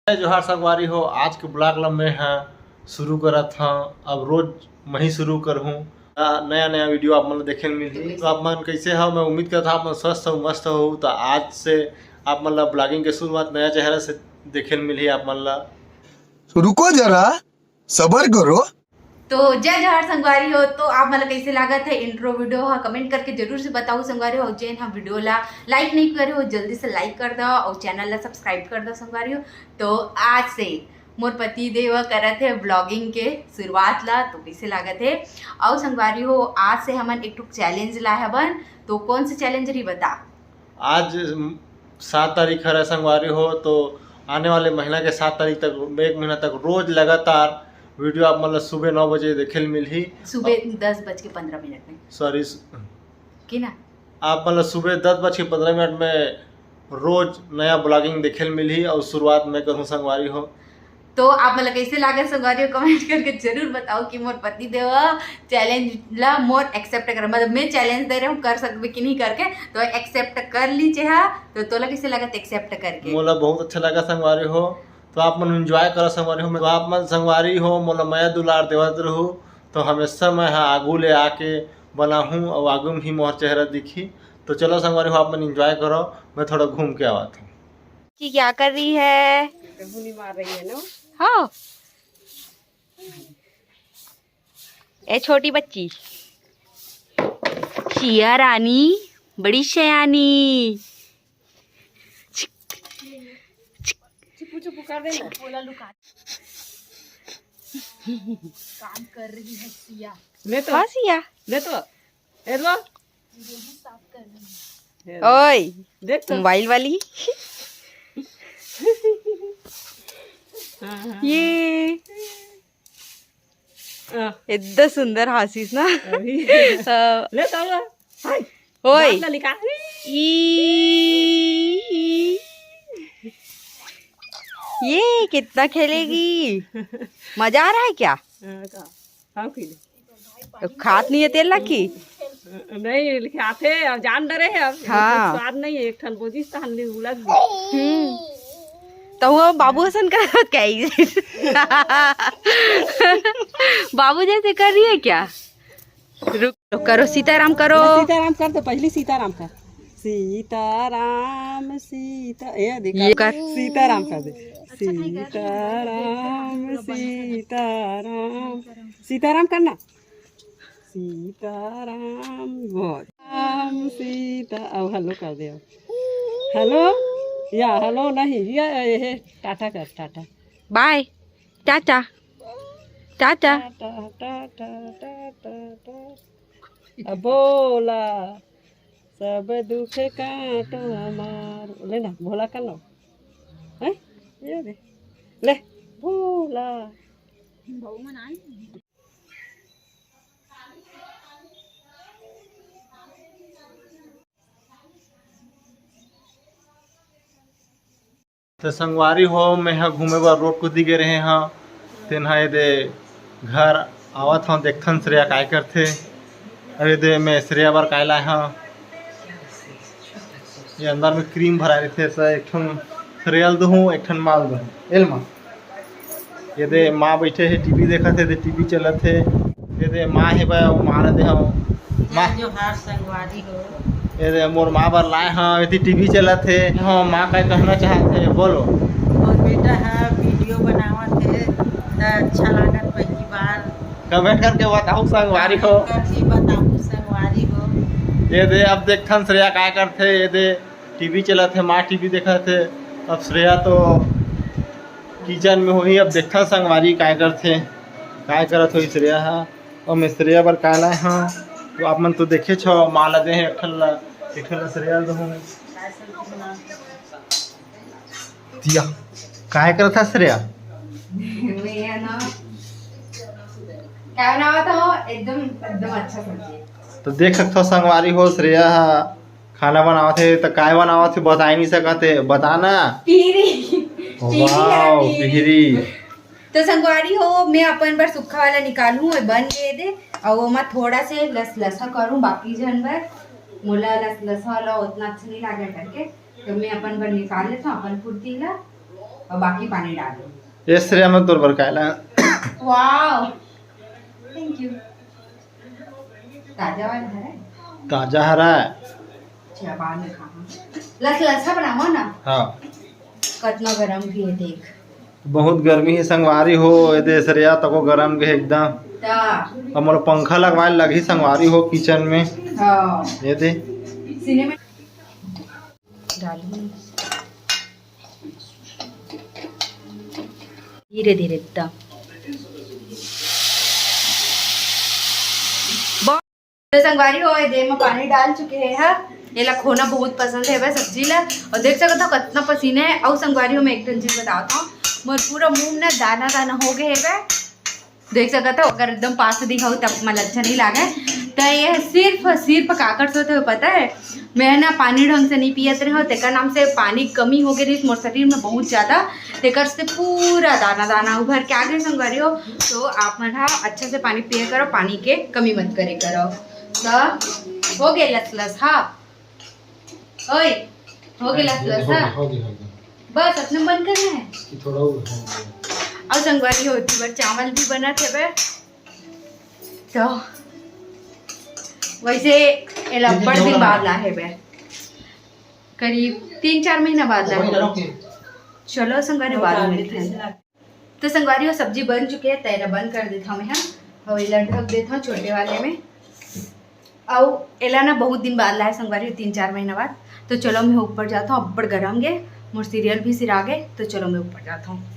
जोहार संगवारी हो। आज के ब्लॉग ला मैं शुरू करा था। अब रोज मैं ही शुरू करूँ नया नया वीडियो आप मन देखे मिली। तो आप मन कैसे हो, मैं उम्मीद करता हूँ आप मन स्वस्थ हो मस्त हो। तो आज से आप मन ला ब्लॉगिंग के शुरुआत नया चेहरा से देखे मिली। आप मन ला रुको जरा सबर करो। तो जय जोहार संगवारी हो। तो आप मतलब कैसे लागत है इंट्रो वीडियो है, कमेंट करके जरूर से बताओ संगवारी हो। जैन हम वीडियो ला लाइक नहीं करे हो जल्दी से लाइक कर दो और चैनल ला सब्सक्राइब कर दो संगवारी हो। तो आज से मोर पति देव करत है ब्लॉगिंग के शुरुआत ला। तो कैसे लागत है और संगवारी हो, आज से हमन एक चैलेंज ला है बन। तो कौन से चैलेंज रही बता। आज 7 तारीख है संगवारी हो। तो आने वाले महीना के 7 तारीख तक एक महीना तक रोज लगातार वीडियो आप मतलब सुबह 9 बजे देखे मिली। सुबह 10:15 में सॉरी कि ना आप मतलब सुबह 10:15 में रोज नया ब्लॉगिंग देखे मिली। और शुरुआत मैं करूँ संगवारी हो। तो आप मतलब कैसे लागे संगवारी हो कमेंट करके जरूर बताओ कि मोर पति देव चैलेंज ला मोर एक्सेप्ट कर, मतलब मैं चैलेंज दे रहा हूँ कर सकबे कि नहीं करके। तो एक्सेप्ट कर लीजिए हा। तो तोला कैसे लगा एक्सेप्ट करके? मोला बहुत अच्छा लगा संगवारी हो। तो आप मन एंजॉय करो संगवारी हो। तो आप मन संगवारी हो मोला मैं दुलार देवत रहूँ। तो हमेशा मैं आगू ले आके बना हूँ और आगू में ही मोहर चेहरा दिखी। तो चलो संगवारी हो आप मन एंजॉय करो। मैं थोड़ा घूम के आवा था कि क्या कर रही है? मार रही है ना। हाँ ए छोटी बच्ची शिया रानी बड़ी शयानी। चुप कर देना। बोला लुका काम कर रही है सिया। ले तो हाँ सिया ले तो एडवा ओए देख तो मोबाइल वाली ये इतना सुंदर हसीस ना। ले तो हाय ओए ना लिखा ये कितना खेलेगी? मजा आ रहा है क्या? हाँ पीले तो खात नहीं है तेल की? नहीं लिखाते अब जान डरे है। अब हाँ। स्वाद नहीं है एक ठन बोजिस तो हमने उलग तो वो बाबू हसन का कैसे बाबू जैसे कर रही है क्या? रुक करो सीताराम करो। सीताराम कर दो पहले सीताराम कर। सीताराम सीता ये देखा ये कर। सीताराम कर दे। सीताराम सीताराम सीताराम करना। सीताराम बहुत राम सीता। अब हेलो कर दे। हेलो या हेलो नहीं या ये टाटा कर टाटा बाय टाटा टाटा। टाटा टाटा टाटा। अब बोला सब दुख काटो हमार ले ना भोला कर लो है ये दे ले भोला तो संगवारी हो मैं यहाँ घूमे बार रोड को दिखे रहे हाँ। तेन ये दे घर आवत हूँ देखथन श्रेया काय करथे। अरे दे मैं श्रेया बार काय लाए हाँ। ये अंदर में क्रीम भरा रहे थे सर। एक ठन श्रेयल दूँ एक ठन माल दूँ एल माँ। ये दे माँ बैठे है टीवी देखा थे दे टीवी चला थे। ये दे माँ है बा मारा दे हाँ माँ जो हार संगवारी हो। ये दे मोर माँ बार लाए हाँ। ये टीवी चला थे हाँ। माँ काय कहना चाहते बोलो। और बेटा है वीडियो बनावत है तो अच्छा लागत पहली बार कमेंट करके बताओ संगवारी हो। करके बताऊँ संगवारी हो। ये दे अब देखथन श्रेया काय करथे। ये दे टीवी चला थे माँ टीवी देखा थे। अब श्रेया तो किचन में होही। अब देखथन संगवारी काय करथे काय करत होई श्रेया हा। और मैं श्रेया बर काय लाए हाँ। तो आप मन तो देखे छो माला दे एक ठन ला श्रेया दूँ दिया काय करत था श्रेया। क्या बनावा था? एकदम एकदम अच्छा सब्जी। तो देख सकते हो संगवारी हो श्रेया हा खाना बनावत थे। तो काय बनावत थे बता ही नहीं सकते बताना। पीरी वाओ पिहरी। तो संगवारी हो मैं अपन बार सूखा वाला निकालूं और बन गए दे और वो मैं थोड़ा से लसा करूं बाकी जानवर मोला लसा वाला उतना अच्छा नहीं लगा करके। तो मैं अपन बार निकाल लेता हूँ अपन फुर्ती ला। और बाकी पानी डाल दो। ये श्रेया में तोर बरकायला वाओ थैंक यू। ताजा वाला है ताजा हरा है। अच्छा बाद में खाना लसा बनाओ ना। हाँ कितना गरम भी है देख। बहुत गर्मी है संगवारी हो ये दे श्रेया तको गरम के एकदम। ता अब मोर पंखा लगवाए लगी संगवारी हो किचन में। हाँ ये दे सीने में डालूं धीरे धीरे एकदम। तो संगवारी हो दे में पानी डाल चुके हैं। ये ला खोना बहुत पसंद है वह सब्जी ला और देख सकते हो कितना पसीना है। और संगवारी हो मैं एक चीज बताता हूँ मोर पूरा मुंह ना दाना दाना हो गए है वह देख सकते हो। अगर एकदम पास से दिखाऊँ तब मतलब अच्छा नहीं लगे। तो ये सिर्फ काकर सोते हुए पता है मैं ना पानी ढंग से नहीं पियत रहे हो तेकर नाम से पानी कमी हो गई मोर शरीर में बहुत ज़्यादा तेकर से पूरा दाना दाना उभर के आ गए संगवारी हो। तो आप मन अच्छा से पानी पिए करो पानी के कमी मत करे करो। तो हो गए लस हाँ ओए हो गए लस हाँ बस अपने बंद करना है। और संगवारी होती बार चावल भी बना थे बे तो वैसे बड़े दिन बाद ला है बे करीब 3-4 महीना बाद ला है। चलो संगवारी बाद में तो संगवारी हो सब्जी बन चुकी है तेरा बंद कर देता हूँ मैं और इला ढक देता हूँ छोटे वाले में। और एला ना बहुत दिन बाद ला है संगवारी 3-4 महीना बाद। तो चलो मैं ऊपर जाता हूँ अब्बड़ गरम गे मोर सीरियल भी सिरा गए। तो चलो मैं ऊपर जाता हूँ।